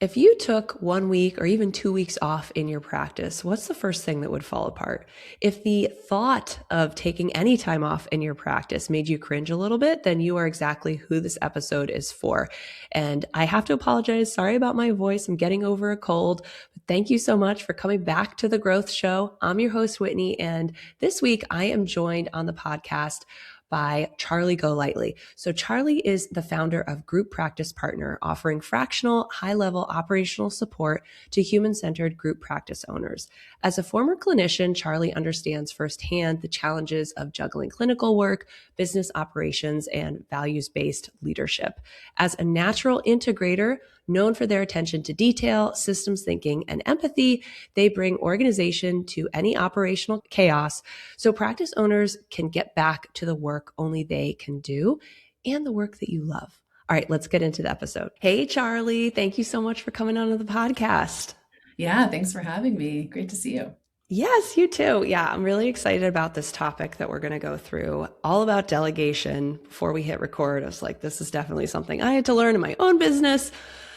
If you took 1 week or even 2 weeks off in your practice, what's the first thing that would fall apart? If the thought of taking any time off in your practice made you cringe a little bit, then you are exactly who this episode is for. And I have to apologize. Sorry about my voice. I'm getting over a cold. But thank you so much for coming back to the Growth Show. I'm your host, Whitney. And this week I am joined on the podcast by Charlie Golightly. So Charlie is the founder of Group Practice Partner, offering fractional, high-level operational support to human-centered group practice owners. As a former clinician, Charlie understands firsthand the challenges of juggling clinical work, business operations, and values-based leadership. As a natural integrator, known for their attention to detail, systems thinking, and empathy, they bring organization to any operational chaos so practice owners can get back to the work only they can do and the work that you love. All right, let's get into the episode. Hey, Charlie, thank you so much for coming on to the podcast. Yeah, thanks for having me. Great to see you. Yes, you too. Yeah, I'm really excited about this topic that we're going to go through, all about delegation. Before we hit record, I was like, this is definitely something I had to learn in my own business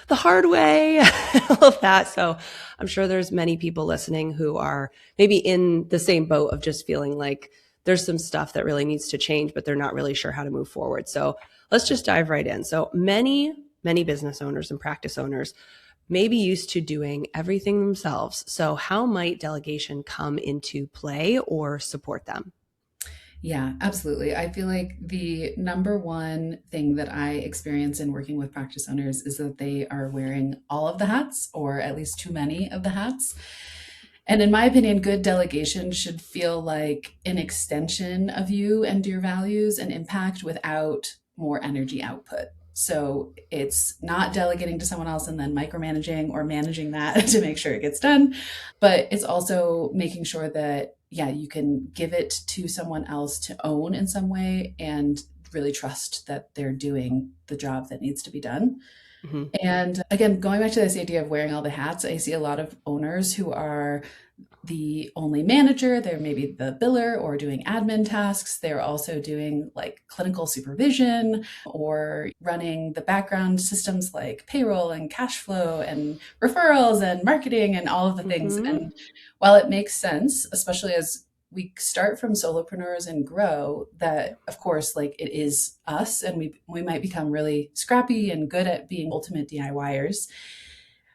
the hard way, all of that. So I'm sure there's many people listening who are maybe in the same boat of just feeling like there's some stuff that really needs to change, but they're not really sure how to move forward. So let's just dive right in. So many business owners and practice owners may be used to doing everything themselves. So how might delegation come into play or support them? Yeah, absolutely. I feel like the number one thing that I experience in working with practice owners is that they are wearing all of the hats, or at least too many of the hats. And in my opinion, good delegation should feel like an extension of you and your values and impact without more energy output. So it's not delegating to someone else and then micromanaging or managing that to make sure it gets done, but it's also making sure that, yeah, you can give it to someone else to own in some way and really trust that they're doing the job that needs to be done. Mm-hmm. And again, going back to this idea of wearing all the hats, I see a lot of owners who are the only manager. They're maybe the biller or doing admin tasks. They're also doing like clinical supervision or running the background systems like payroll and cash flow and referrals and marketing and all of the things. Mm-hmm. And while it makes sense, especially as we start from solopreneurs and grow, that of course, like it is us, and we might become really scrappy and good at being ultimate DIYers.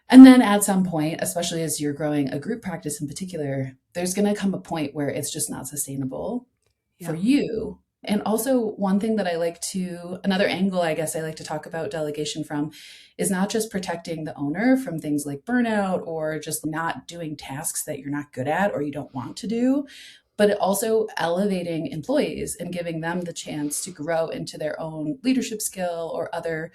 And then at some point, especially as you're growing a group practice in particular, there's going to come a point where it's just not sustainable for you. And also one thing that another angle, I guess I like to talk about delegation from is not just protecting the owner from things like burnout or just not doing tasks that you're not good at or you don't want to do, but also elevating employees and giving them the chance to grow into their own leadership skill or other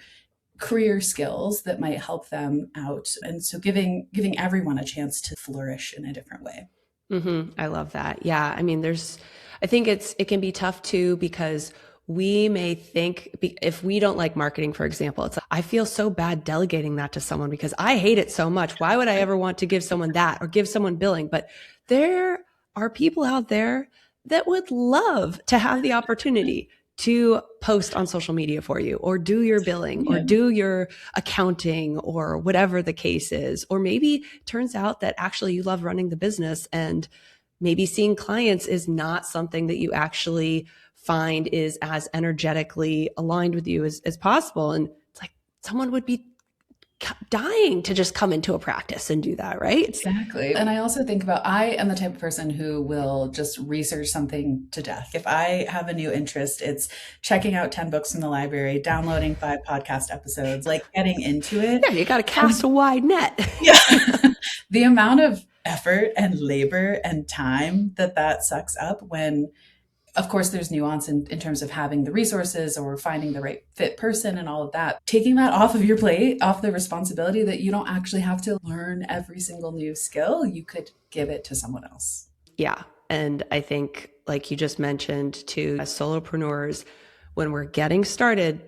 career skills that might help them out. And so giving everyone a chance to flourish in a different way. Mm-hmm. I love that. Yeah. I mean, I think it can be tough too, because we may think if we don't like marketing, for example, it's like, I feel so bad delegating that to someone because I hate it so much. Why would I ever want to give someone that or give someone billing? But there are people out there that would love to have the opportunity to post on social media for you or do your billing or do your accounting or whatever the case is. Or maybe turns out that actually you love running the business and maybe seeing clients is not something that you actually find is as energetically aligned with you as possible. And it's like someone would be dying to just come into a practice and do that, right? Exactly. And I also think about, I am the type of person who will just research something to death. If I have a new interest, it's checking out 10 books in the library, downloading 5 podcast episodes, like getting into it. Yeah, you got to cast a wide net. Yeah. The amount of effort and labor and time that sucks up when, of course, there's nuance in terms of having the resources or finding the right fit person and all of that. Taking that off of your plate, off the responsibility that you don't actually have to learn every single new skill, you could give it to someone else. Yeah. And I think, like you just mentioned, to as solopreneurs, when we're getting started,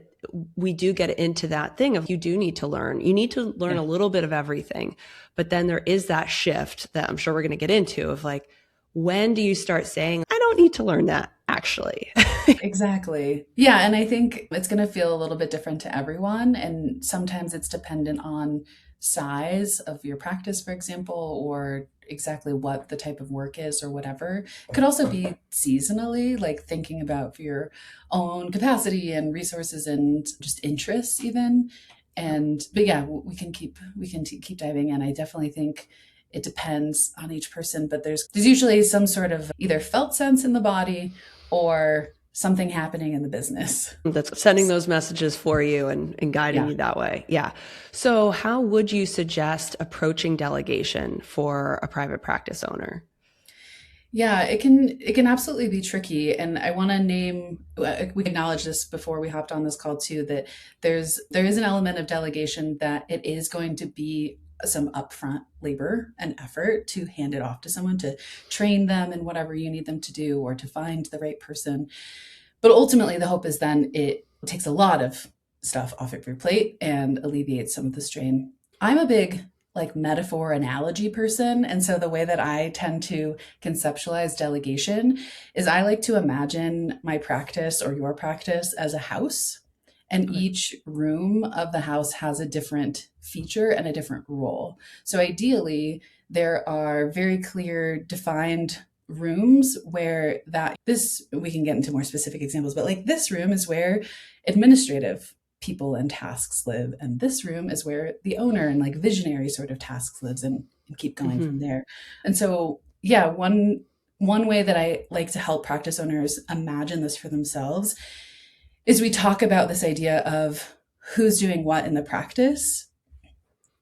we do get into that thing of you do need to learn. You need to learn a little bit of everything. But then there is that shift that I'm sure we're going to get into of like, when do you start saying, I don't need to learn that actually? Exactly. Yeah. And I think it's going to feel a little bit different to everyone. And sometimes it's dependent on size of your practice, for example, or exactly what the type of work is or whatever. It could also be seasonally, like thinking about your own capacity and resources and just interests even. And but yeah, we can keep diving in. I definitely think it depends on each person, but there's usually some sort of either felt sense in the body or something happening in the business That's sending those messages for you and guiding yeah. you that way. Yeah. So how would you suggest approaching delegation for a private practice owner? Yeah, it can absolutely be tricky, and I want to name. We acknowledge this before we hopped on this call too. That there is an element of delegation that it is going to be some upfront labor and effort to hand it off to someone to train them in whatever you need them to do or to find the right person. But ultimately, the hope is then it takes a lot of stuff off of your plate and alleviates some of the strain. I'm a big like metaphor analogy person. And so the way that I tend to conceptualize delegation is I like to imagine my practice or your practice as a house. And Okay. each room of the house has a different feature and a different role. So ideally, there are very clear, defined rooms where that this we can get into more specific examples, but like this room is where administrative people and tasks live, and this room is where the owner and like visionary sort of tasks lives, and keep going from Mm-hmm. there. And so yeah, one way that I like to help practice owners imagine this for themselves is we talk about this idea of who's doing what in the practice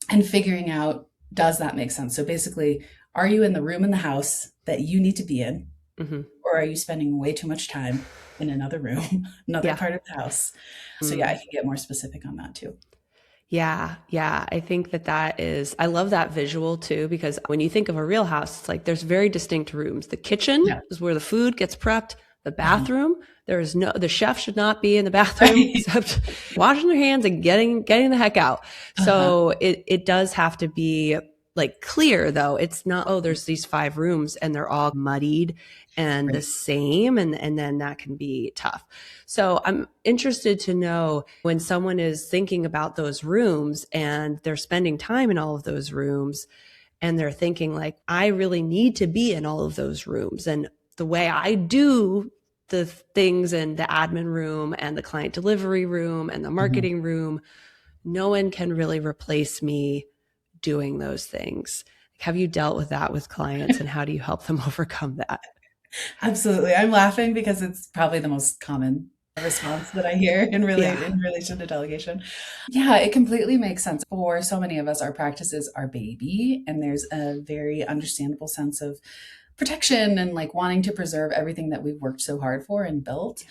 and figuring out, does that make sense? So basically, are you in the room in the house that you need to be in, Mm-hmm. or are you spending way too much time in another room, another Yeah. part of the house? So yeah, I Mm. can get more specific on that too. Yeah, yeah. I think that is, I love that visual too, because when you think of a real house, it's like there's very distinct rooms. The kitchen Yeah. is where the food gets prepped. The Mhm. bathroom, the chef should not be in the bathroom Right. except washing their hands and getting the heck out. Uh-huh. So it does have to be like clear though. It's not, oh, there's these 5 rooms and they're all muddied and the Right. same. And then that can be tough. So I'm interested to know when someone is thinking about those rooms and they're spending time in all of those rooms and they're thinking like, I really need to be in all of those rooms. And the way I do the things in the admin room and the client delivery room and the Mhm. marketing room, no one can really replace me doing those things. Have you dealt with that with clients and how do you help them overcome that? Absolutely. I'm laughing because it's probably the most common response that I hear Yeah. in relation to delegation. Yeah, it completely makes sense. For so many of us, our practice is our baby, and there's a very understandable sense of protection and like wanting to preserve everything that we've worked so hard for and built.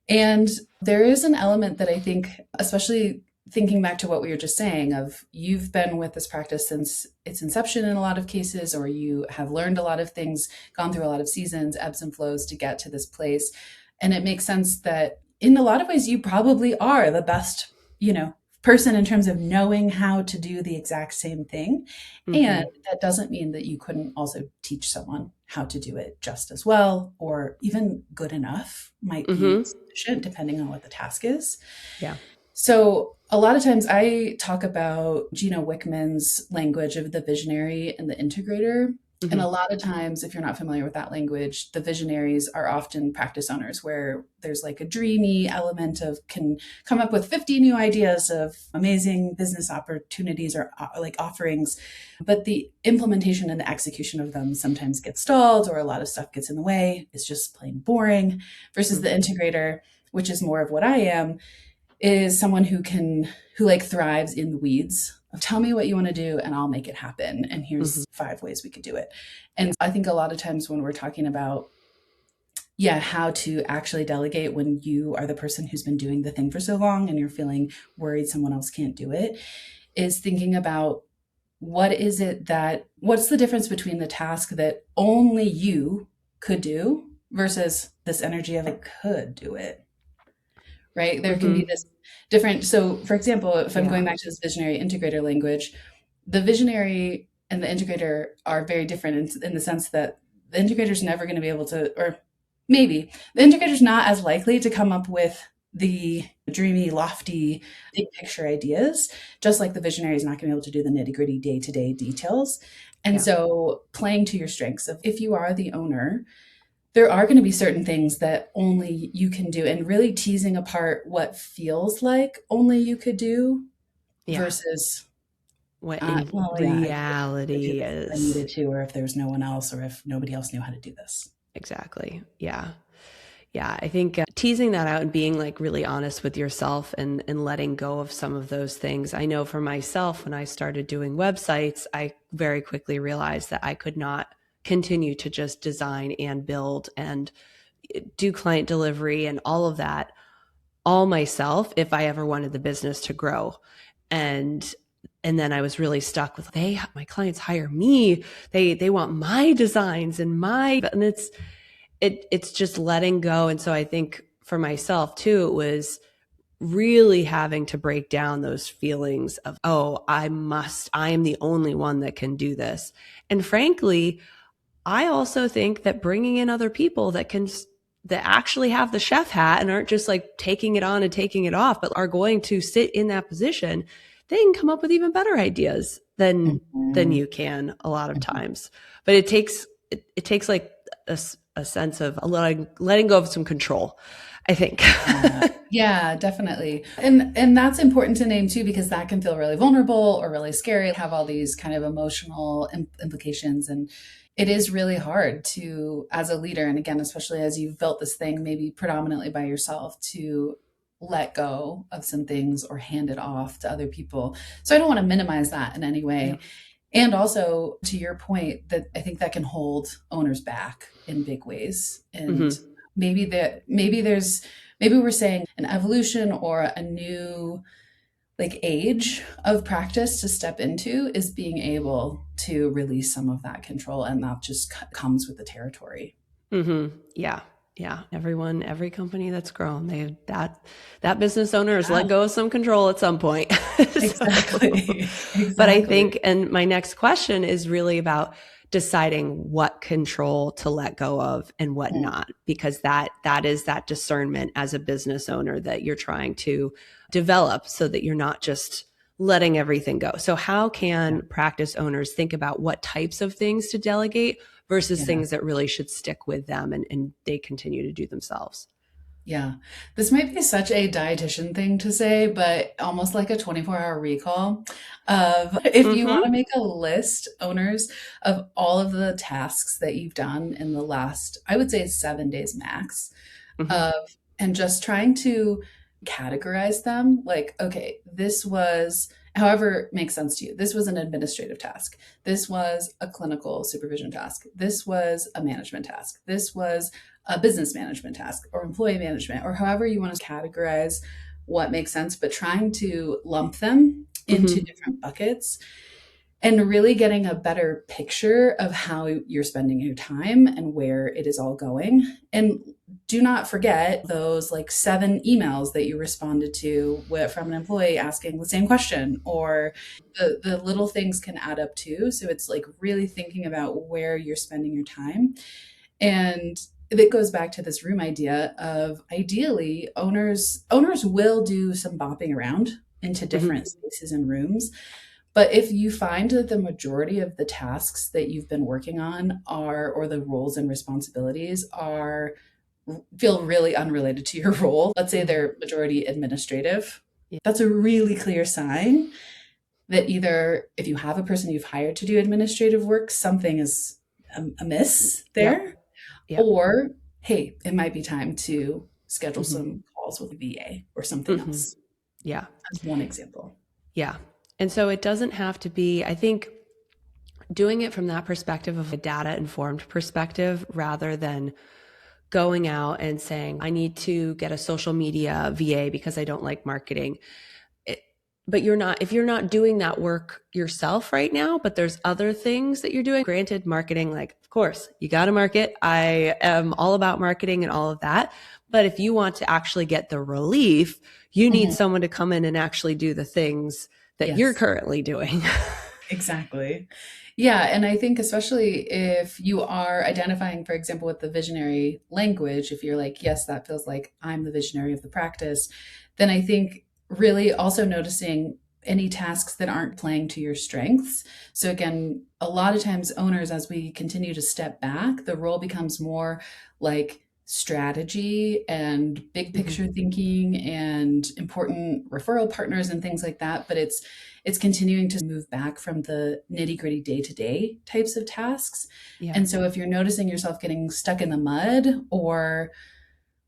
And there is an element that I think, especially thinking back to what we were just saying, of you've been with this practice since its inception in a lot of cases, or you have learned a lot of things, gone through a lot of seasons, ebbs and flows to get to this place. And it makes sense that in a lot of ways, you probably are the best, person in terms of knowing how to do the exact same thing. And Mm-hmm. that doesn't mean that you couldn't also teach someone how to do it just as well, or even good enough might be Mm-hmm. sufficient depending on what the task is. Yeah. So a lot of times I talk about Gino Wickman's language of the visionary and the integrator. And a Mm-hmm. lot of times, if you're not familiar with that language, the visionaries are often practice owners where there's like a dreamy element of can come up with 50 new ideas of amazing business opportunities or like offerings, but the implementation and the execution of them sometimes gets stalled or a lot of stuff gets in the way. It's just plain boring versus the integrator, which is more of what I am, is someone who like thrives in the weeds of tell me what you want to do and I'll make it happen. And Mm-hmm. here's 5 ways we could do it. Yeah. And I think a lot of times when we're talking about, yeah, how to actually delegate when you are the person who's been doing the thing for so long and you're feeling worried someone else can't do it, is thinking about what's the difference between the task that only you could do versus this energy of I could do it, right? There can be Mm-hmm. this different. So, for example, if I'm going Yeah. back to this visionary integrator language, the visionary and the integrator are very different in the sense that the integrator is never going to be able to, or maybe the integrator is not as likely to come up with the dreamy, lofty, big picture ideas, just like the visionary is not going to be able to do the nitty gritty day to day details. And so playing to your strengths of if you are the owner, there are going to be certain things that only you can do, and really teasing apart what feels like only you could do versus what in reality is. I needed to, or if there's no one else, or if nobody else knew how to do this. Exactly. Yeah. Yeah. I think teasing that out and being like really honest with yourself and letting go of some of those things. I know for myself, when I started doing websites, I very quickly realized that I could not continue to just design and build and do client delivery and all of that all myself if I ever wanted the business to grow. And then I was really stuck with my clients hire me. They want my designs and it's just letting go. And so I think for myself too, it was really having to break down those feelings of, oh, I am the only one that can do this. And frankly, I also think that bringing in other people that actually have the chef hat and aren't just like taking it on and taking it off, but are going to sit in that position, they can come up with even better ideas than you can a lot of times. But it takes like a sense of letting go of some control, I think. Yeah, definitely. And that's important to name too, because that can feel really vulnerable or really scary, have all these kind of emotional implications. And it is really hard to, as a leader, and again, especially as you've built this thing, maybe predominantly by yourself, to let go of some things or hand it off to other people. So I don't want to minimize that in any way. Yeah. And also to your point, that I think that can hold owners back in big ways. And maybe we're saying an evolution or a new like age of practice to step into is being able to release some of that control. And that just comes with the territory. Yeah. Yeah. Every company that's grown, that business owner has let go of some control at some point. Exactly. But I think, and my next question is really about deciding what control to let go of and what not, because that is that discernment as a business owner that you're trying to develop so that you're not just letting everything go. So how can practice owners think about what types of things to delegate versus things that really should stick with them and they continue to do themselves? Yeah, this might be such a dietitian thing to say, but almost like a 24-hour recall of if you want to make a list, owners, of all of the tasks that you've done in the last, I would say 7 days max, and just trying to categorize them. Like, okay, this was, however it makes sense to you. This was an administrative task. This was a clinical supervision task. This was a management task. This was a business management task or employee management, or however you want to categorize what makes sense, but trying to lump them into different buckets and really getting a better picture of how you're spending your time and where it is all going. And do not forget those like 7 emails that you responded to from an employee asking the same question, or the little things can add up too. So it's like really thinking about where you're spending your time. And it goes back to this room idea of ideally owners will do some bopping around into different spaces and rooms. But if you find that the majority of the tasks that you've been working on or the roles and responsibilities feel really unrelated to your role, let's say they're majority administrative, that's a really clear sign that either if you have a person you've hired to do administrative work, something is amiss there. Yep. Or, hey, it might be time to schedule some calls with a VA or something else. Yeah. That's one example. Yeah. And so it doesn't have to be, I think, doing it from that perspective of a data-informed perspective rather than going out and saying, I need to get a social media VA because I don't like marketing. But if you're not doing that work yourself right now, but there's other things that you're doing, granted, marketing, like, of course, you got to market. I am all about marketing and all of that. But if you want to actually get the relief, you need someone to come in and actually do the things that you're currently doing. Exactly. Yeah. And I think, especially if you are identifying, for example, with the visionary language, if you're like, yes, that feels like I'm the visionary of the practice, then I think really also noticing any tasks that aren't playing to your strengths. So, again, a lot of times, owners, as we continue to step back, the role becomes more like strategy and big Mhm. picture thinking and important referral partners and things like that. But it's continuing to move back from the nitty gritty day to day types of tasks. Yeah. And so if you're noticing yourself getting stuck in the mud, or,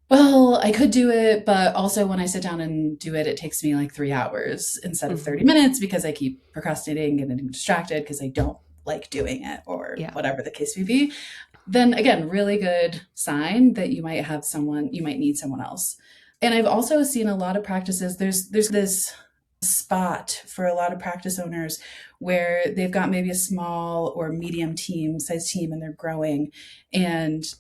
well, I could do it, but also when I sit down and do it, it takes me like 3 hours instead of 30 Mhm. minutes because I keep procrastinating and getting distracted because I don't like doing it, or Yeah. whatever the case may be, then again, really good sign that you might need someone else. And I've also seen a lot of practices, there's this spot for a lot of practice owners where they've got maybe a small or medium team size team and they're growing, and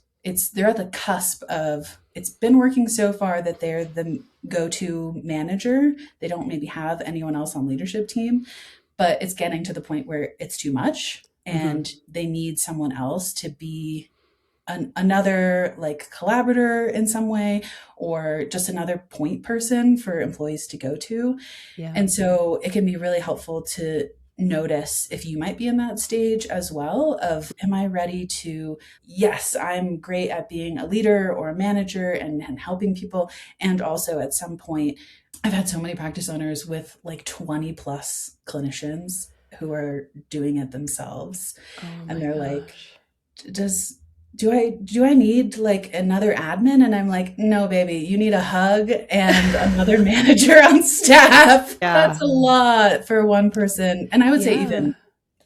they're at the cusp of, it's been working so far that they're the go-to manager. They don't maybe have anyone else on leadership team, but it's getting to the point where it's too much Mhm. and they need someone else to be another like collaborator in some way, or just another point person for employees to go to. Yeah. And so it can be really helpful to notice if you might be in that stage as well of, am I ready to, yes, I'm great at being a leader or a manager and helping people. And also at some point, I've had so many practice owners with like 20 plus clinicians who are doing it themselves. Oh And my they're like, gosh. does do I need like another admin? And I'm like, no, baby, you need a hug and another manager on staff. That's Yeah. a lot for one person. And I would say Yeah. even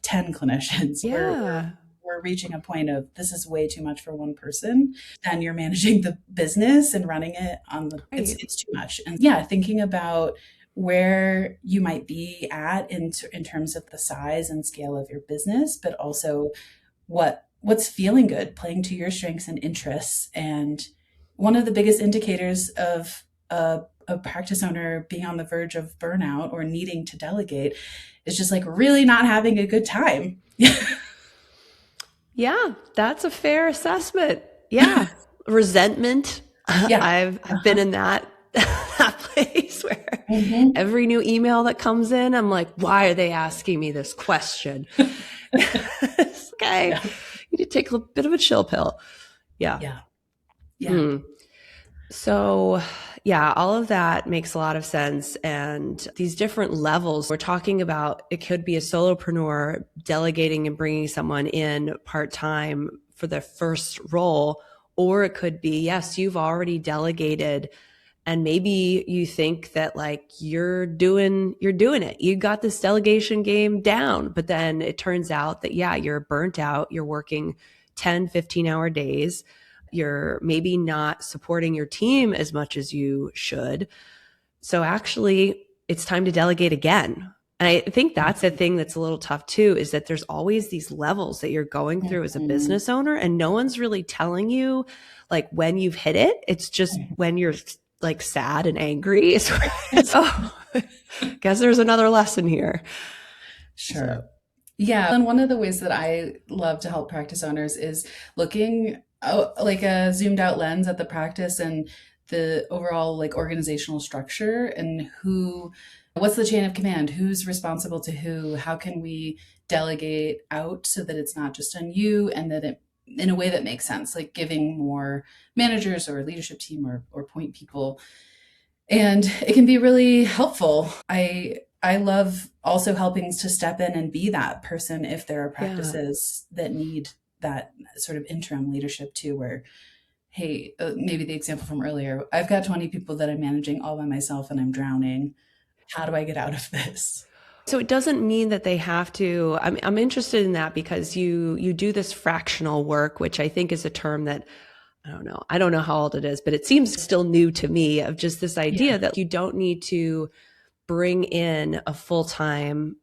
10 clinicians. Yeah. We're reaching a point of, this is way too much for one person. And you're managing the business and running it on Right. it's too much. And yeah, thinking about where you might be at in terms of the size and scale of your business, but also what's feeling good, playing to your strengths and interests. And one of the biggest indicators of a practice owner being on the verge of burnout or needing to delegate is just like really not having a good time. Yeah, that's a fair assessment. Yeah. Resentment. Yeah. I've been Uh-huh. in that that place where Mm-hmm. every new email that comes in, I'm like, why are they asking me this question? It's okay. Yeah. You need to take a bit of a chill pill. Yeah. Yeah. Yeah. Mm. So, yeah, all of that makes a lot of sense. And these different levels we're talking about, it could be a solopreneur delegating and bringing someone in part time for their first role, or it could be, yes, you've already delegated and maybe you think that like you're doing it. You got this delegation game down, but then it turns out that yeah, you're burnt out, you're working 10, 15-hour days. You're maybe not supporting your team as much as you should. So actually, it's time to delegate again. And I think that's a thing that's a little tough too, is that there's always these levels that you're going through as a Mm-hmm. business owner, and no one's really telling you like when you've hit it. It's just when you're like sad and angry. It's, oh, guess there's another lesson here. Sure. So, Yeah. And one of the ways that I love to help practice owners is looking like a zoomed out lens at the practice and the overall like organizational structure, and what's the chain of command? Who's responsible to who? How can we delegate out so that it's not just on you, and that it, in a way that makes sense, like giving more managers or leadership team or point people, and it can be really helpful. I love also helping to step in and be that person if there are yeah. practices that need that sort of interim leadership too, where, hey, maybe the example from earlier, I've got 20 people that I'm managing all by myself and I'm drowning. How do I get out of this? So it doesn't mean that they have to. I'm interested in that because you do this fractional work, which I think is a term that I don't know. I don't know how old it is, but it seems still new to me, of just this Yeah. idea that you don't need to bring in a full-time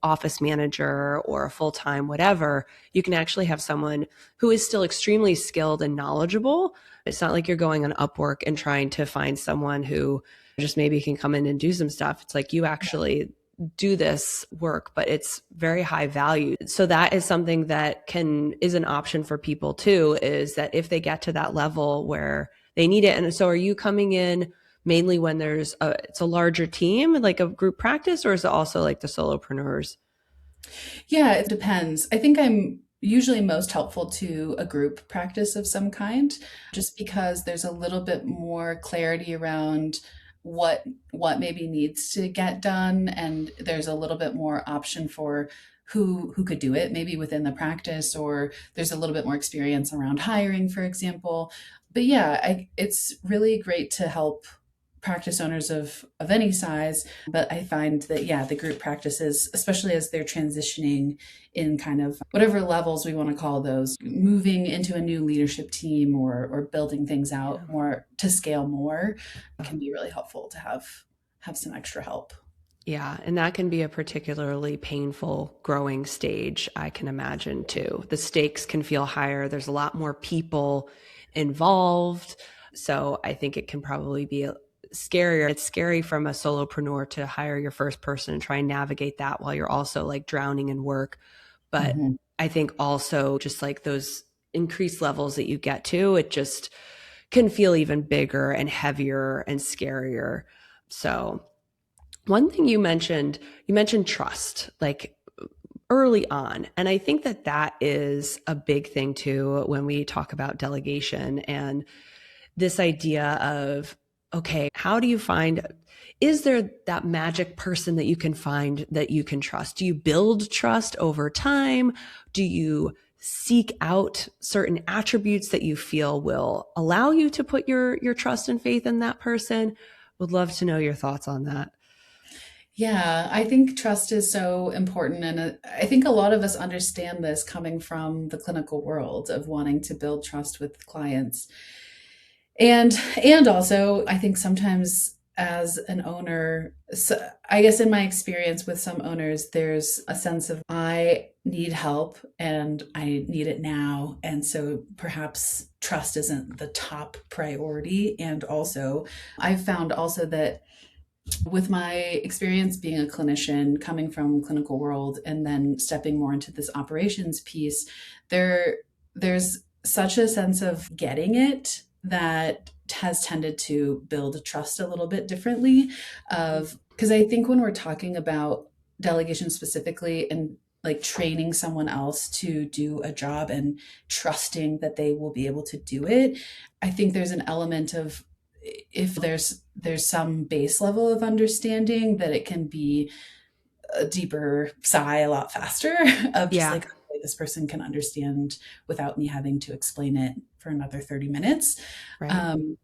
office manager or a full-time whatever. You can actually have someone who is still extremely skilled and knowledgeable. It's not like you're going on Upwork and trying to find someone who just maybe can come in and do some stuff. It's like you actually do this work, but it's very high value. So that is something that is an option for people too, is that if they get to that level where they need it. And so are you coming in mainly when it's a larger team, like a group practice, or is it also like the solopreneurs? Yeah, it depends. I think I'm usually most helpful to a group practice of some kind, just because there's a little bit more clarity around what maybe needs to get done, and there's a little bit more option for who could do it, maybe within the practice, or there's a little bit more experience around hiring, for example. But yeah, it's really great to help practice owners of any size. But I find that, yeah, the group practices, especially as they're transitioning in kind of whatever levels we want to call those, moving into a new leadership team or building things out more to scale more, can be really helpful to have some extra help. Yeah, and that can be a particularly painful growing stage, I can imagine too. The stakes can feel higher. There's a lot more people involved. So I think it can probably be scarier. It's scary from a solopreneur to hire your first person and try and navigate that while you're also like drowning in work. But Mhm. I think also just like those increased levels that you get to, it just can feel even bigger and heavier and scarier. So one thing you mentioned trust, like early on. And I think that is a big thing too when we talk about delegation and this idea of, okay, how do you find, is there that magic person that you can find that you can trust? Do you build trust over time? Do you seek out certain attributes that you feel will allow you to put your trust and faith in that person? Would love to know your thoughts on that. Yeah, I think trust is so important. And I think a lot of us understand this coming from the clinical world of wanting to build trust with clients. And also, I think sometimes as an owner, so I guess in my experience with some owners, there's a sense of I need help and I need it now. And so perhaps trust isn't the top priority. And also, I've found also that with my experience being a clinician coming from clinical world and then stepping more into this operations piece, there's such a sense of getting it that has tended to build trust a little bit differently, of because I think when we're talking about delegation specifically and like training someone else to do a job and trusting that they will be able to do it, I think there's an element of, if there's some base level of understanding, that it can be a deeper sigh a lot faster of just Yeah. like, okay, this person can understand without me having to explain it for another 30 minutes. Right. um,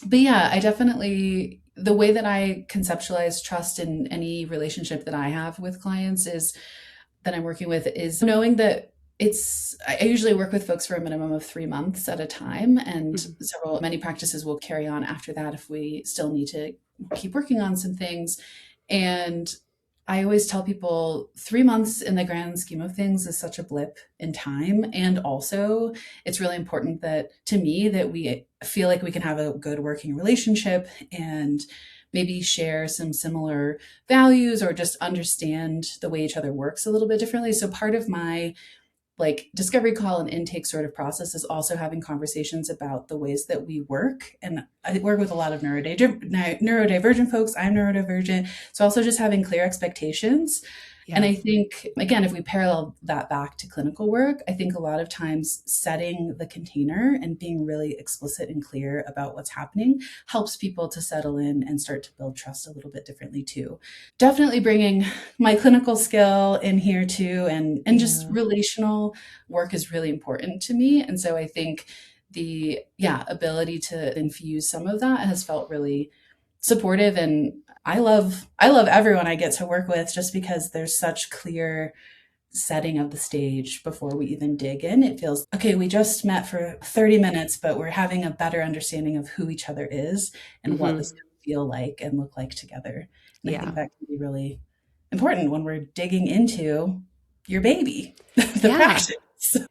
but yeah, I definitely, the way that I conceptualize trust in any relationship that I have with clients is that I'm working with is knowing that I usually work with folks for a minimum of 3 months at a time, and Mhm. many practices will carry on after that if we still need to keep working on some things. And I always tell people 3 months in the grand scheme of things is such a blip in time. And also, it's really important that to me that we feel like we can have a good working relationship and maybe share some similar values or just understand the way each other works a little bit differently. So part of my like discovery call and intake sort of process is also having conversations about the ways that we work. And I work with a lot of neurodivergent folks. I'm neurodivergent. So also just having clear expectations. And Yeah. I think, again, if we parallel that back to clinical work, I think a lot of times setting the container and being really explicit and clear about what's happening helps people to settle in and start to build trust a little bit differently too. Definitely bringing my clinical skill in here too, and just Yeah. relational work is really important to me. And so I think the ability to infuse some of that has felt really supportive. And I love everyone I get to work with just because there's such clear setting of the stage before we even dig in. It feels okay, we just met for 30 minutes, but we're having a better understanding of who each other is and what this Hmm. can feel like and look like together. And I think Yeah. that can be really important when we're digging into your baby, the Yeah. practice.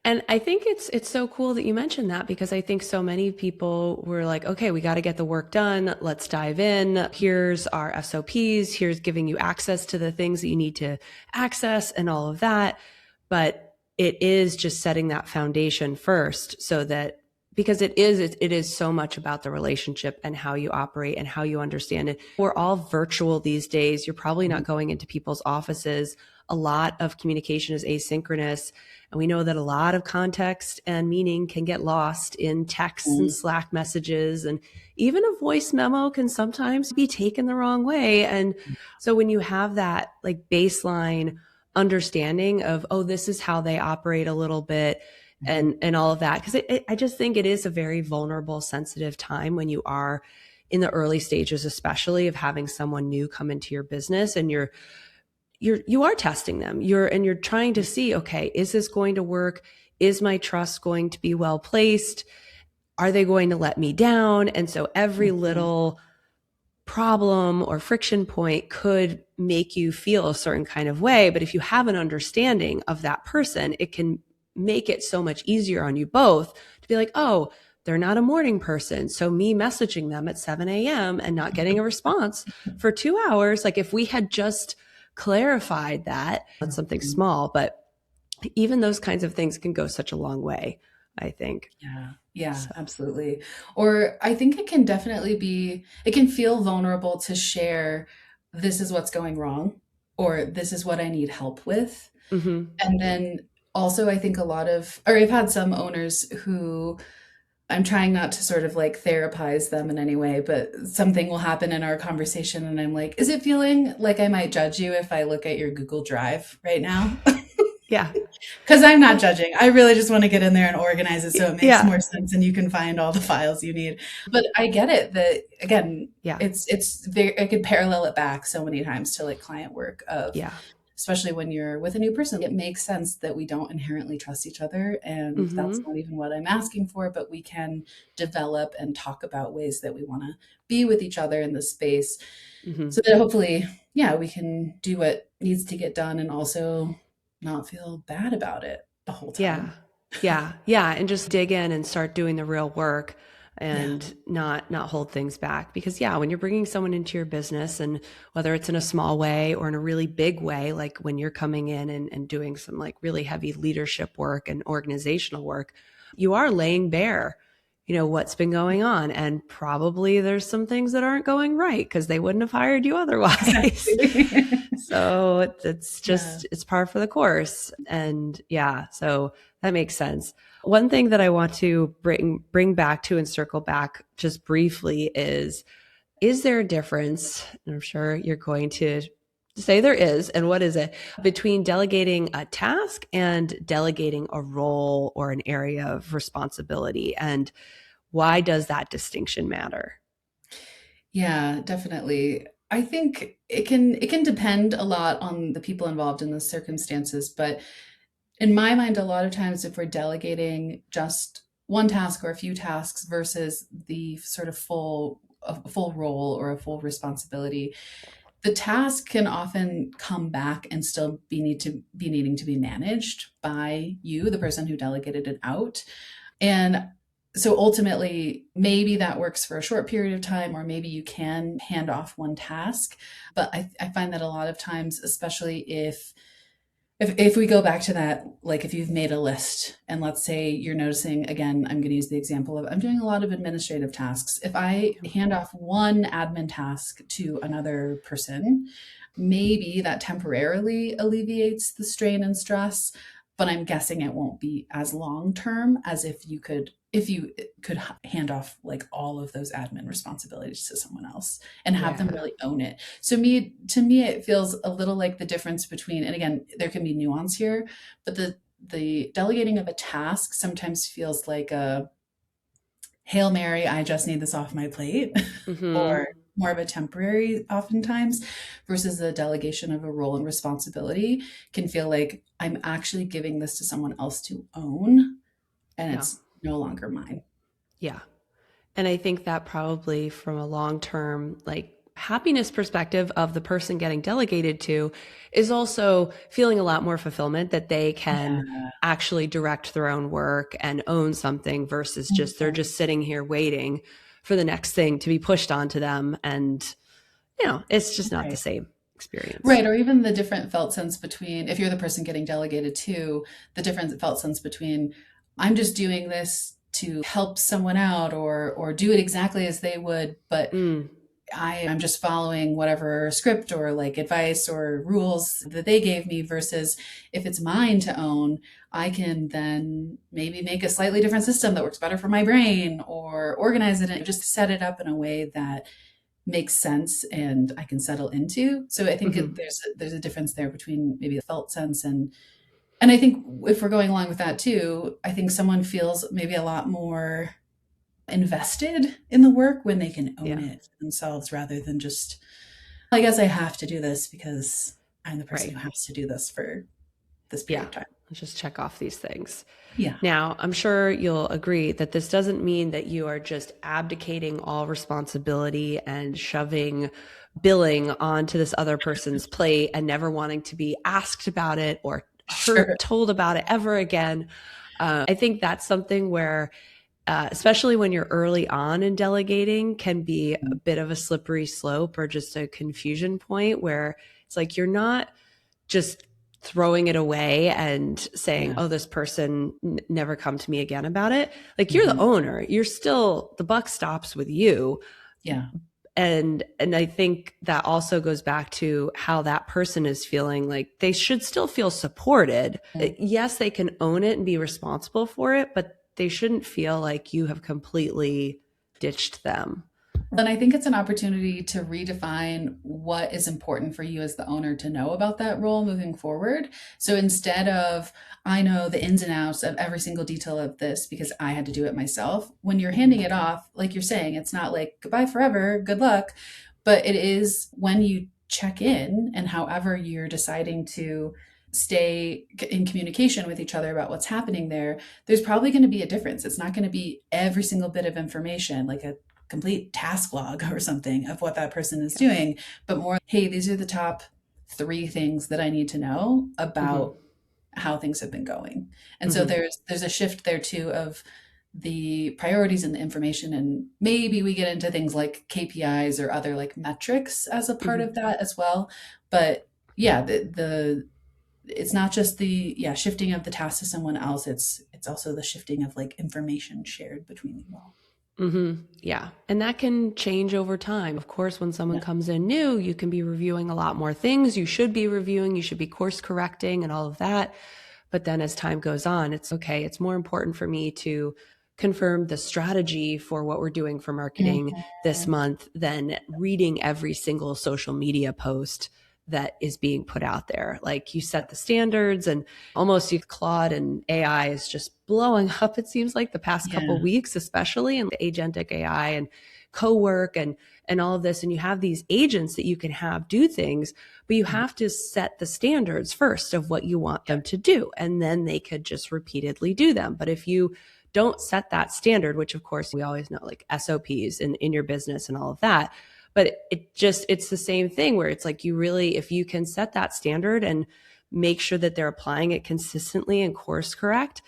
And I think it's so cool that you mentioned that, because I think so many people were like, okay, we got to get the work done. Let's dive in. Here's our SOPs. Here's giving you access to the things that you need to access and all of that. But it is just setting that foundation first, so that, because it is so much about the relationship and how you operate and how you understand it. We're all virtual these days. You're probably not going into people's offices. A lot of communication is asynchronous. And we know that a lot of context and meaning can get lost in texts and Slack messages. And even a voice memo can sometimes be taken the wrong way. And so when you have that like baseline understanding of, oh, this is how they operate a little bit, and all of that, because I just think it is a very vulnerable, sensitive time when you are in the early stages, especially of having someone new come into your business, and you are testing them. You're trying to see, okay, is this going to work? Is my trust going to be well placed? Are they going to let me down? And so every little problem or friction point could make you feel a certain kind of way. But if you have an understanding of that person, it can make it so much easier on you both to be like, oh, they're not a morning person. So me messaging them at 7 a.m. and not getting a response for 2 hours, like if we had just clarified that, that's something small, but even those kinds of things can go such a long way, I think. Yeah, So. absolutely. Or I think it can definitely be, it can feel vulnerable to share, this is what's going wrong, or this is what I need help with. Mm-hmm. And then also, I think a lot of, or I've had some owners who, I'm trying not to sort of like therapize them in any way, but something will happen in our conversation and I'm like, is it feeling like I might judge you if I look at your Google Drive right now? Yeah. Because I'm not judging. I really just want to get in there and organize it so it makes Yeah. more sense and you can find all the files you need. But I get it that again, Yeah. it's very, I could parallel it back so many times to like client work of, Yeah. especially when you're with a new person, it makes sense that we don't inherently trust each other. And that's Mm-hmm. not even what I'm asking for, but we can develop and talk about ways that we want to be with each other in this space Mm-hmm. so that hopefully, yeah, we can do what needs to get done and also not feel bad about it the whole Yeah. time. Yeah. Yeah. And just dig in and start doing the real work, Yeah. and not hold things back. Because yeah, when you're bringing someone into your business, and whether it's in a small way or in a really big way, like when you're coming in and doing some like really heavy leadership work and organizational work, you are laying bare, what's been going on. And probably there's some things that aren't going right, because they wouldn't have hired you otherwise. Exactly. So it's Yeah. just, it's par for the course. And yeah, so that makes sense. One thing that I want to bring back to and circle back just briefly is there a difference? And I'm sure you're going to say there is. And what is it? Between delegating a task and delegating a role or an area of responsibility? And why does that distinction matter? Yeah, definitely. I think it can depend a lot on the people involved in the circumstances, but in my mind, a lot of times if we're delegating just one task or a few tasks versus the sort of a full role or a full responsibility, the task can often come back and still be needing to be managed by you, the person who delegated it out. And so ultimately, maybe that works for a short period of time, or maybe you can hand off one task. But I find that a lot of times, especially if we go back to that, like if you've made a list and let's say you're noticing, again, I'm going to use the example of I'm doing a lot of administrative tasks. If I hand off one admin task to another person, maybe that temporarily alleviates the strain and stress, but I'm guessing it won't be as long term as if you could hand off like all of those admin responsibilities to someone else and have them Yeah. really own it. So to me it feels a little like the difference between, and again there can be nuance here, but the delegating of a task sometimes feels like a Hail Mary, I just need this off my plate, Mm-hmm. or more of a temporary oftentimes, versus the delegation of a role and responsibility can feel like I'm actually giving this to someone else to own and Yeah. it's no longer mine. Yeah. And I think that probably from a long term, like happiness perspective of the person getting delegated to is also feeling a lot more fulfillment that they can Yeah. actually direct their own work and own something versus just they're just sitting here waiting for the next thing to be pushed onto them. And, it's just not the Right. same experience. Right. Or even the different felt sense between, if you're the person getting delegated to, the different felt sense between, I'm just doing this to help someone out or do it exactly as they would, but Mm, I'm just following whatever script or like advice or rules that they gave me versus if it's mine to own, I can then maybe make a slightly different system that works better for my brain or organize it and just set it up in a way that makes sense and I can settle into. So I think mhm. there's a difference there between maybe the felt sense and I think if we're going along with that too, I think someone feels maybe a lot more invested in the work when they can own Yeah, it themselves rather than just, I guess I have to do this because I'm the person right. who has to do this for this period Yeah. of time. Let's just check off these things. Yeah. Now, I'm sure you'll agree that this doesn't mean that you are just abdicating all responsibility and shoving billing onto this other person's plate and never wanting to be asked about it or Sure. told about it ever again. I think that's something where, especially when you're early on in delegating, can be a bit of a slippery slope or just a confusion point where it's like you're not just throwing it away and saying, Yeah. oh, this person never come to me again about it. Like you're the Mhm. owner, you're still, the buck stops with you. Yeah. And I think that also goes back to how that person is feeling. Like they should still feel supported. Yes, they can own it and be responsible for it, but they shouldn't feel like you have completely ditched them. Then I think it's an opportunity to redefine what is important for you as the owner to know about that role moving forward. So instead of, I know the ins and outs of every single detail of this because I had to do it myself, when you're handing it off, like you're saying, it's not like goodbye forever, good luck, but it is when you check in and however you're deciding to stay in communication with each other about what's happening there, there's probably going to be a difference. It's not going to be every single bit of information like a complete task log or something of what that person is Yeah. doing, but more, hey, these are the top 3 things that I need to know Mm-hmm. about how things have been going. And so Mm-hmm. there's a shift there too of the priorities and the information and maybe we get into things like KPIs or other like metrics as a part Mm-hmm. of that as well. But yeah, the it's not just the shifting of the task to someone else. It's also the shifting of like information shared between you all. Mm-hmm. Yeah. And that can change over time. Of course, when someone Yeah. comes in new, you can be reviewing a lot more things. You should be reviewing, you should be course correcting and all of that. But then as time goes on, it's okay. It's more important for me to confirm the strategy for what we're doing for marketing this Mhm. month than reading every single social media post that is being put out there. Like you set the standards and almost you Claude and AI is just blowing up. It seems like the past couple of Yeah. weeks, especially in the agentic AI and co-work and all of this. And you have these agents that you can have do things, but you have to set the standards first of what you want them to do. And then they could just repeatedly do them. But if you don't set that standard, which of course we always know, like SOPs in your business and all of that, but it's the same thing where it's like you really, if you can set that standard and make sure that they're applying it consistently and course correct,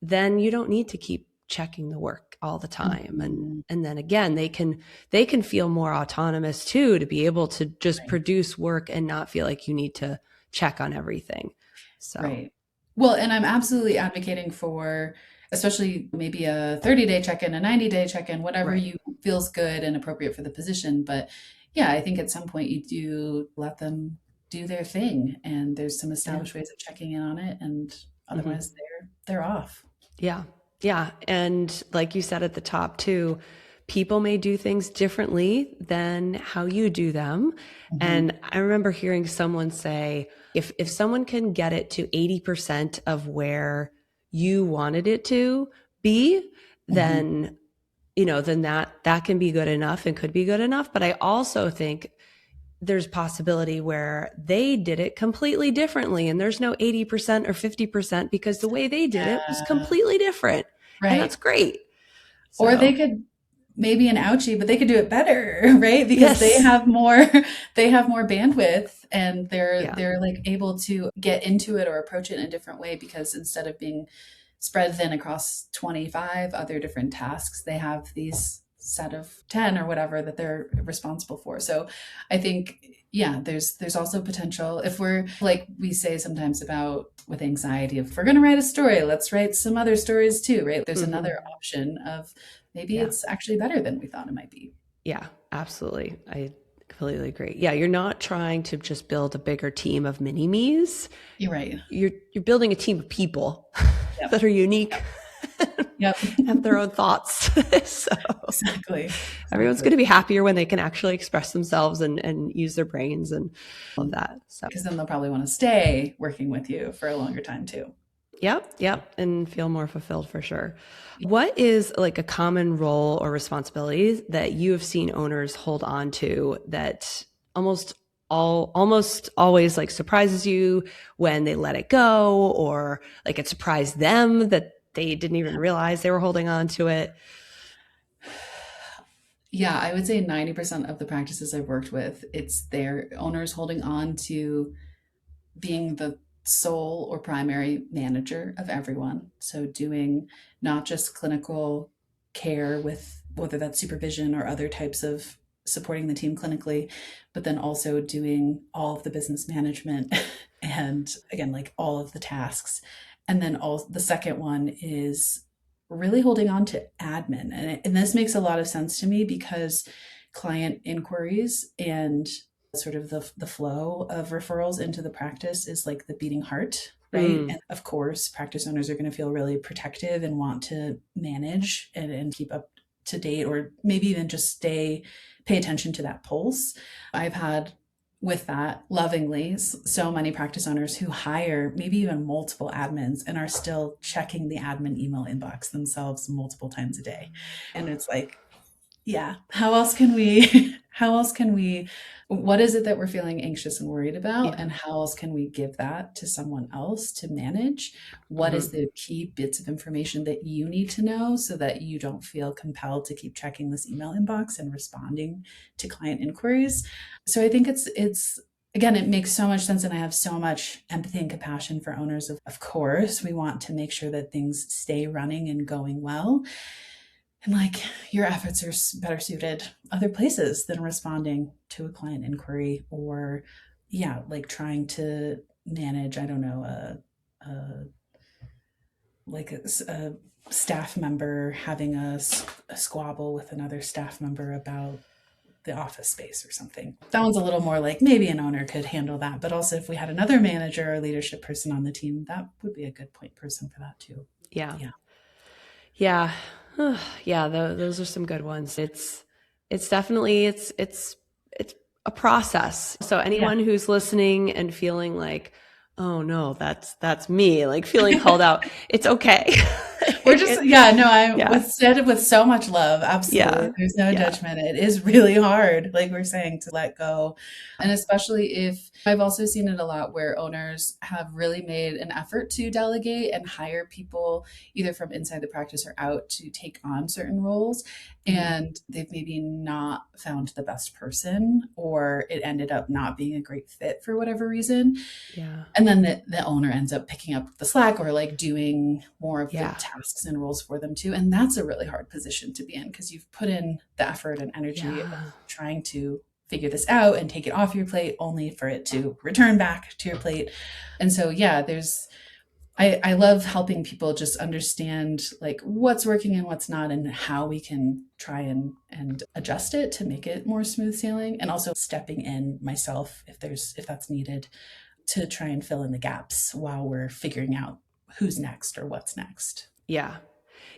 then you don't need to keep checking the work all the time. Mhm. And then again, they can feel more autonomous too, to be able to just Right. produce work and not feel like you need to check on everything. So, Right. Well, and I'm absolutely advocating for, especially maybe a 30-day check-in, a 90-day check-in, whatever right. you feels good and appropriate for the position. But yeah, I think at some point you do let them do their thing, and there's some Yeah. established ways of checking in on it, and Mm-hmm. otherwise they're off. Yeah. Yeah. And like you said at the top too, people may do things differently than how you do them. Mhm. And I remember hearing someone say, if someone can get it to 80% of where you wanted it to be, Mhm. then then that can be good enough and could be good enough. But I also think there's possibility where they did it completely differently and there's no 80% or 50% because the way they did it was Yeah. completely different. And that's Right. great. Or they So, could maybe an ouchie, but they could do it better, right? Because they Yes. have more they have more bandwidth, and Yeah. they're like able to get into it or approach it in a different way, because instead of being spread thin across 25 other different tasks, they have these set of 10 or whatever that they're responsible for. So I think, yeah, there's also potential, if we're like we say sometimes about with anxiety, if we're going to write a story, let's write some other stories too, right? There's another option of maybe Yeah. it's actually better than we thought it might be. Yeah, absolutely. I completely agree. Yeah, you're not trying to just build a bigger team of mini me's. You're right. You're building a team of people Yep. that are unique, Yep. have their own thoughts. So Exactly. everyone's going to be happier when they can actually express themselves and use their brains and all of that. So Because then they'll probably want to stay working with you for a longer time too. Yep. And feel more fulfilled for sure. What is like a common role or responsibility that you have seen owners hold on to that almost always like surprises you when they let it go, or like it surprised them that they didn't even realize they were holding on to it? Yeah, I would say 90% of the practices I've worked with, it's their owners holding on to being the sole or primary manager of everyone. So doing not just clinical care with whether that's supervision or other types of supporting the team clinically, but then also doing all of the business management and again, like all of the tasks. And then all the second one is really holding on to admin. And this makes a lot of sense to me because client inquiries and sort of the flow of referrals into the practice is like the beating heart, right? And of course, practice owners are going to feel really protective and want to manage and keep up to date, or maybe even just pay attention to that pulse. I've had with that lovingly so many practice owners who hire maybe even multiple admins and are still checking the admin email inbox themselves multiple times a day. And it's like, yeah, how else can we what is it that we're feeling anxious and worried about, Yeah. and how else can we give that to someone else to manage? What is the key bits of information that you need to know so that you don't feel compelled to keep checking this email inbox and responding to client inquiries? So I think it's again, it makes so much sense, and I have so much empathy and compassion for owners. Of course, we want to make sure that things stay running and going well, and like your efforts are better suited other places than responding to a client inquiry, or yeah, like trying to manage, I don't know, a like a staff member having a squabble with another staff member about the office space or something. That one's a little more like maybe an owner could handle that, but also if we had another manager or leadership person on the team, that would be a good point person for that too. Yeah. Yeah. Yeah. Yeah. Those are some good ones. It's definitely, it's a process. So Yeah. anyone who's listening and feeling like, oh no, that's me, like feeling called out, it's okay. We're just, yeah, no, I Yeah. was said it with so much love. Absolutely. Yeah. There's no Yeah. judgment. It is really hard, like we're saying, to let go. And especially if I've also seen it a lot where owners have really made an effort to delegate and hire people either from inside the practice or out to take on certain roles. And they've maybe not found the best person, or it ended up not being a great fit for whatever reason. Yeah. And then the owner ends up picking up the slack or like doing more of the Yeah. tasks and roles for them too. And that's a really hard position to be in because you've put in the effort and energy Yeah. of trying to figure this out and take it off your plate only for it to return back to your plate. And so, yeah, I love helping people just understand like what's working and what's not, and how we can try and adjust it to make it more smooth sailing, and also stepping in myself if that's needed to try and fill in the gaps while we're figuring out who's next or what's next. Yeah.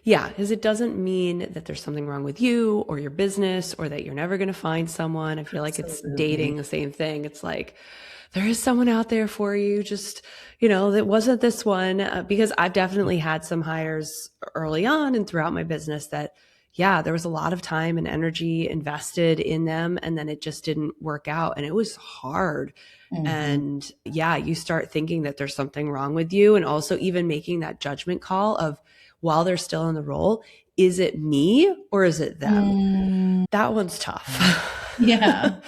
Yeah, because it doesn't mean that there's something wrong with you or your business or that you're never going to find someone. I feel like it's dating, the same thing. It's like there is someone out there for you. Just, that wasn't this one. Because I've definitely had some hires early on and throughout my business that, yeah, there was a lot of time and energy invested in them, and then it just didn't work out. And it was hard. And yeah, you start thinking that there's something wrong with you, and also even making that judgment call of, while they're still in the role, is it me or is it them? Mm, That one's tough. yeah.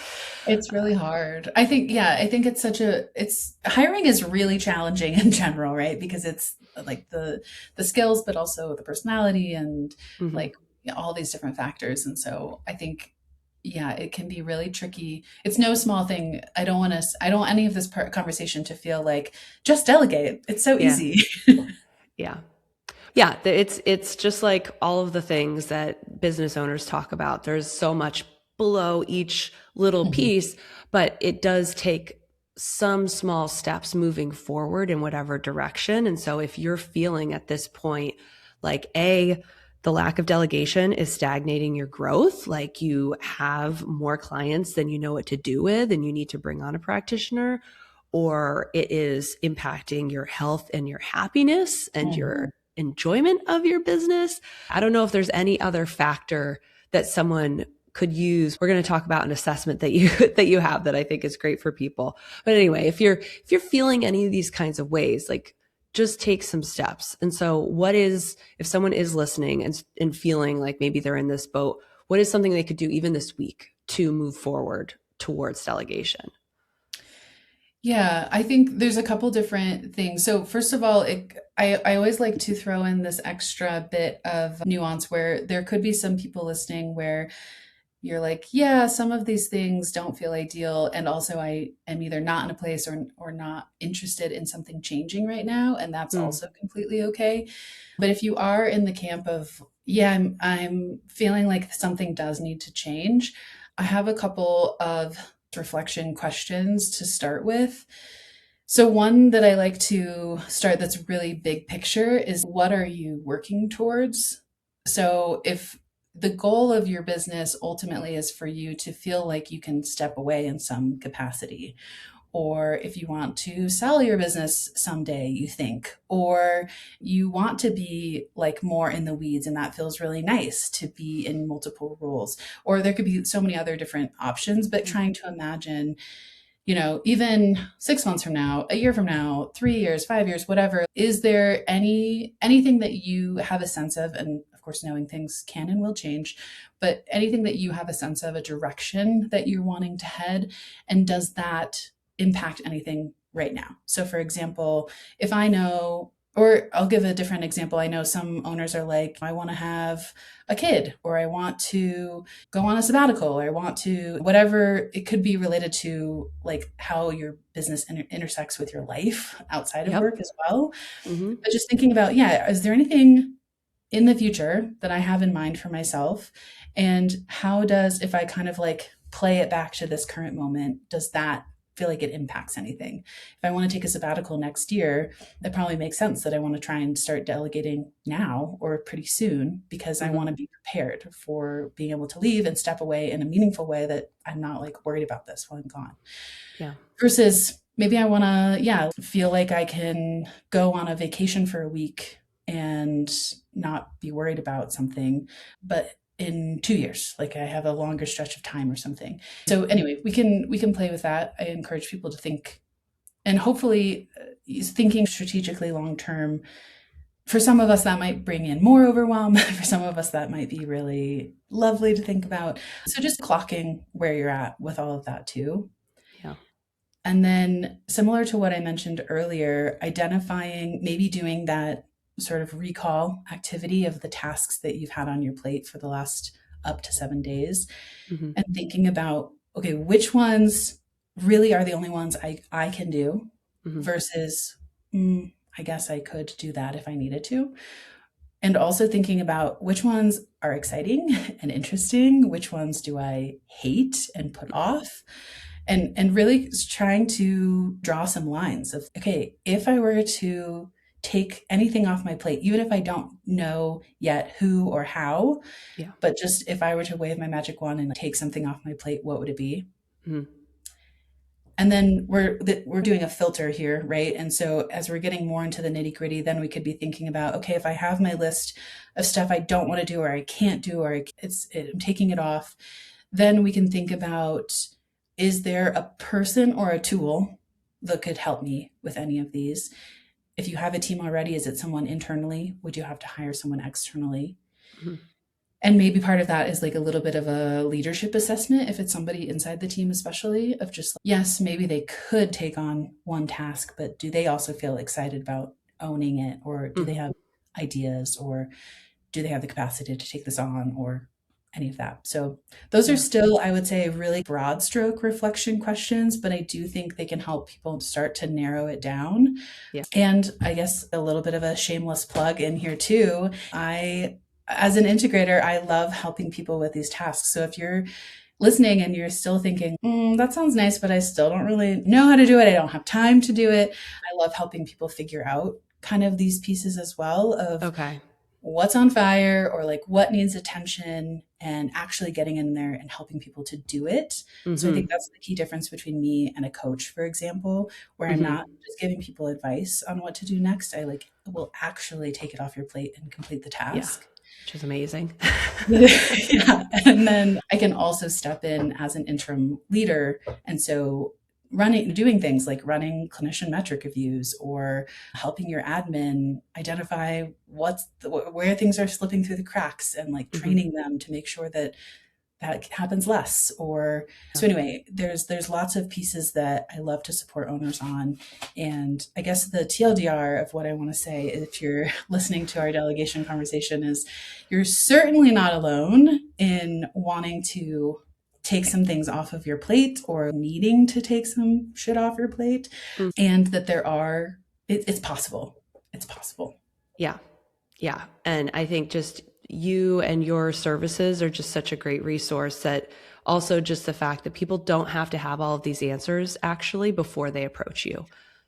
It's really hard. I think, yeah, I think it's hiring is really challenging in general, right? Because it's like the skills, but also the personality and Mhm. like all these different factors. And so I think, yeah, it can be really tricky. It's no small thing. I don't want any of this conversation to feel like just delegate. It's so Yeah. easy. Yeah. Yeah, it's just like all of the things that business owners talk about. There's so much below each little Mhm. piece, but it does take some small steps moving forward in whatever direction. And so if you're feeling at this point like the lack of delegation is stagnating your growth, like you have more clients than you know what to do with and you need to bring on a practitioner, or it is impacting your health and your happiness and Mhm. your enjoyment of your business. I don't know if there's any other factor that someone could use. We're going to talk about an assessment that you that you have that I think is great for people. But anyway, if you're feeling any of these kinds of ways, like just take some steps. And so what is, if someone is listening and feeling like maybe they're in this boat, what is something they could do even this week to move forward towards delegation? Yeah, I think there's a couple different things. So first of all, I always like to throw in this extra bit of nuance where there could be some people listening where you're like, yeah, some of these things don't feel ideal, and also I am either not in a place or not interested in something changing right now, and that's Mm, also completely okay. But if you are in the camp of, yeah, I'm feeling like something does need to change, I have a couple of reflection questions to start with. So, one that I like to start that's really big picture is, what are you working towards? So, if the goal of your business ultimately is for you to feel like you can step away in some capacity, or if you want to sell your business someday, you think, or you want to be like more in the weeds and that feels really nice to be in multiple roles, or there could be so many other different options, but mm, trying to imagine, even 6 months from now, a year from now, 3 years, 5 years, whatever, is there anything that you have a sense of, and of course, knowing things can and will change, but anything that you have a sense of, a direction that you're wanting to head, and does that impact anything right now? So, for example, if I know, or I'll give a different example. I know some owners are like, I want to have a kid, or I want to go on a sabbatical, or I want to, whatever it could be related to, like how your business intersects with your life outside of yep. work as well. Hmm. But just thinking about, yeah, is there anything in the future that I have in mind for myself? And how does, if I kind of like play it back to this current moment, does that feel like it impacts anything? If I want to take a sabbatical next year, it probably makes sense that I want to try and start delegating now or pretty soon, because I Hmm. want to be prepared for being able to leave and step away in a meaningful way, that I'm not like worried about this while I'm gone. Yeah. Versus maybe I want to, yeah, feel like I can go on a vacation for a week and not be worried about something, but in 2 years, like I have a longer stretch of time or something. So anyway, we can play with that. I encourage people to think, and hopefully thinking strategically long term. For some of us, that might bring in more overwhelm. For some of us, that might be really lovely to think about. So just clocking where you're at with all of that too. Yeah. And then, similar to what I mentioned earlier, identifying, maybe doing that sort of recall activity of the tasks that you've had on your plate for the last up to 7 days, Hmm. and thinking about, okay, which ones really are the only ones I can do, Hmm. versus, I guess I could do that if I needed to. And also thinking about which ones are exciting and interesting, which ones do I hate and put off, and really trying to draw some lines of, okay, if I were to take anything off my plate, even if I don't know yet who or how, Yeah. but just if I were to wave my magic wand and take something off my plate, what would it be? Hmm. And then we're doing a filter here, right? And so as we're getting more into the nitty gritty, then we could be thinking about, okay, if I have my list of stuff I don't want to do, or I can't do, or I'm taking it off, then we can think about, is there a person or a tool that could help me with any of these? If you have a team already, is it someone internally? Would you have to hire someone externally? Mhm. And maybe part of that is like a little bit of a leadership assessment if it's somebody inside the team, especially of just, yes, maybe they could take on one task, but do they also feel excited about owning it? Or do they Mhm. have ideas, or do they have the capacity to take this on, or any of that? So those are Yeah. still, I would say, really broad stroke reflection questions, but I do think they can help people start to narrow it down. Yeah. And I guess a little bit of a shameless plug in here too. As an integrator, I love helping people with these tasks. So if you're listening and you're still thinking, that sounds nice, but I still don't really know how to do it, I don't have time to do it, I love helping people figure out kind of these pieces as well of Okay. what's on fire, or like what needs attention, and actually getting in there and helping people to do it. So I think Mhm. that's the key difference between me and a coach, for example, where I'm Mhm. not just giving people advice on what to do next. I like will actually take it off your plate and complete the Yeah. task. Which is amazing. Yeah. And then I can also step in as an interim leader. And so doing things like running clinician metric reviews, or helping your admin identify where things are slipping through the cracks, and like Mhm. training them to make sure that that happens less. Or Yeah. so anyway, there's lots of pieces that I love to support owners on. And I guess the TLDR of what I want to say, if you're listening to our delegation conversation, is you're certainly not alone in wanting to take some things off of your plate, or needing to take some shit off your plate. Mm. And that it's possible. It's possible. Yeah. Yeah. And I think just you and your services are just such a great resource, that also just the fact that people don't have to have all of these answers actually before they approach you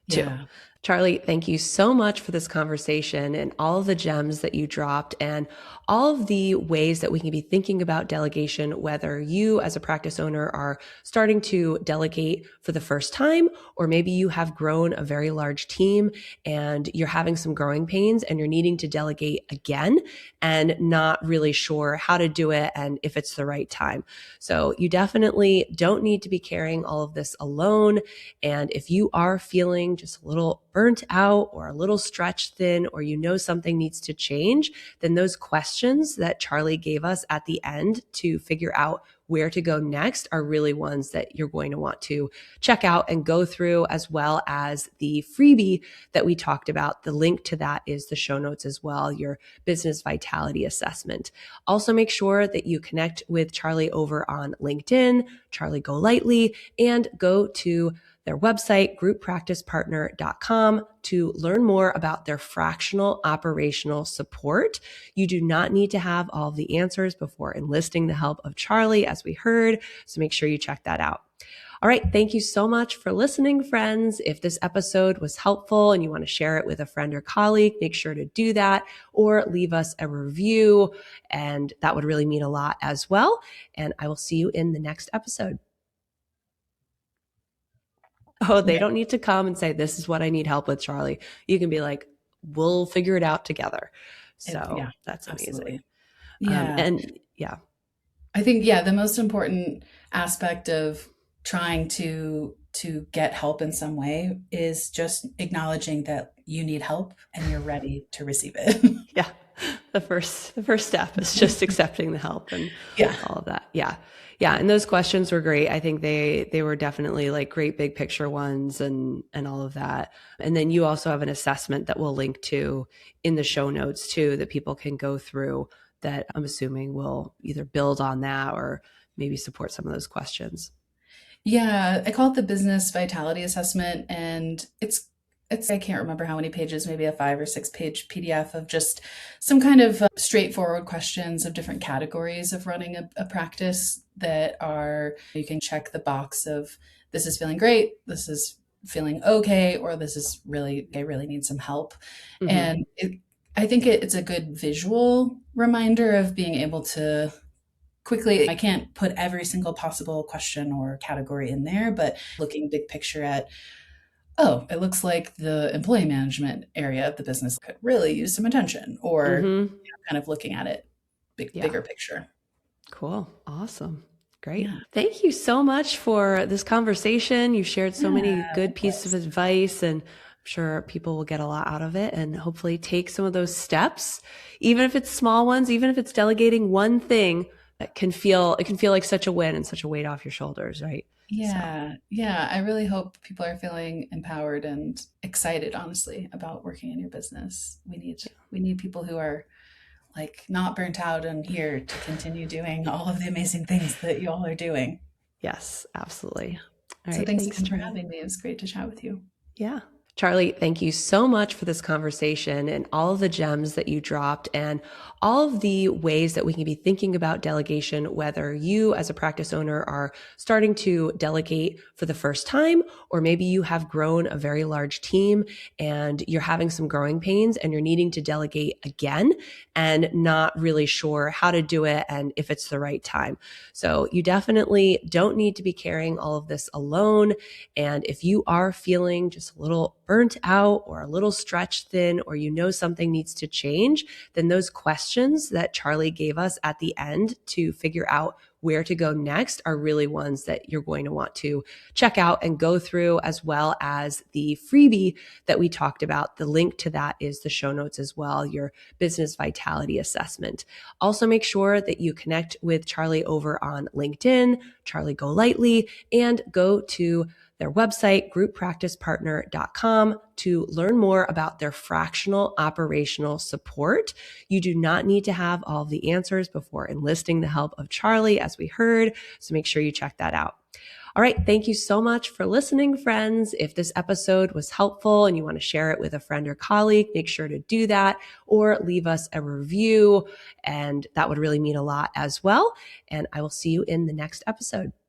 too. Yeah. Charlie, thank you so much for this conversation and all of the gems that you dropped, and all of the ways that we can be thinking about delegation, whether you as a practice owner are starting to delegate for the first time, or maybe you have grown a very large team and you're having some growing pains and you're needing to delegate again and not really sure how to do it and if it's the right time. So you definitely don't need to be carrying all of this alone. And if you are feeling just a little burnt out or a little stretched thin, or you know something needs to change, then those questions that Charlie gave us at the end to figure out where to go next are really ones that you're going to want to check out and go through, as well as the freebie that we talked about. The link to that is the show notes as well, your business vitality assessment. Also, make sure that you connect with Charlie over on LinkedIn, Charlie Golightly, and go to their website, grouppracticepartner.com, to learn more about their fractional operational support. You do not need to have all of the answers before enlisting the help of Charlie, as we heard. So make sure you check that out. All right. Thank you so much for listening, friends. If this episode was helpful and you want to share it with a friend or colleague, make sure to do that, or leave us a review. And that would really mean a lot as well. And I will see you in the next episode. Oh, they Yeah. don't need to come and say, this is what I need help with, Charlie. You can be like, we'll figure it out together. So Yeah, that's amazing. absolutely. Yeah. And yeah. I think, yeah, the most important aspect of trying to get help in some way is just acknowledging that you need help and you're ready to receive it. Yeah. The first step is just accepting the help and Yeah. all of that. Yeah. Yeah. And those questions were great. I think they were definitely like great big picture ones and all of that. And then you also have an assessment that we'll link to in the show notes too, that people can go through, that I'm assuming will either build on that or maybe support some of those questions. Yeah, I call it the business vitality assessment, and it's I can't remember how many pages, maybe a 5 or 6 page PDF of just some kind of straightforward questions of different categories of running a practice, that are, you can check the box of, this is feeling great, this is feeling okay, or this is really, I really need some help. Mm-hmm. And I think it's a good visual reminder of being able to quickly, I can't put every single possible question or category in there, but looking big picture at, oh, it looks like the employee management area of the business could really use some attention, or Mm-hmm. kind of looking at it Yeah. bigger picture. Cool. Awesome. Great. Yeah. Thank you so much for this conversation. You shared so many Yeah, good pieces of likewise. advice, and I'm sure people will get a lot out of it and hopefully take some of those steps, even if it's small ones, even if it's delegating one thing that can feel like such a win and such a weight off your shoulders, right? So Yeah. I really hope people are feeling empowered and excited, honestly, about working in your business. We need people who are like not burnt out and here to continue doing all of the amazing things that you all are doing. yes, absolutely. All So right. thanks Thanks, again for Charlie. having me. It was great to chat with you. Yeah. Charlie, thank you so much for this conversation and all of the gems that you dropped and all of the ways that we can be thinking about delegation, whether you as a practice owner are starting to delegate for the first time, or maybe you have grown a very large team and you're having some growing pains and you're needing to delegate again and not really sure how to do it and if it's the right time. So you definitely don't need to be carrying all of this alone. And if you are feeling just a little burnt out or a little stretched thin, or you know something needs to change, then those questions that Charlie gave us at the end to figure out where to go next are really ones that you're going to want to check out and go through, as well as the freebie that we talked about. The link to that is the show notes as well, your business vitality assessment. Also, make sure that you connect with Charlie over on LinkedIn, Charlie Golightly, and go to their website, grouppracticepartner.com, to learn more about their fractional operational support. You do not need to have all of the answers before enlisting the help of Charlie, as we heard, so make sure you check that out. All right. Thank you so much for listening, friends. If this episode was helpful and you want to share it with a friend or colleague, make sure to do that or leave us a review. And that would really mean a lot as well. And I will see you in the next episode.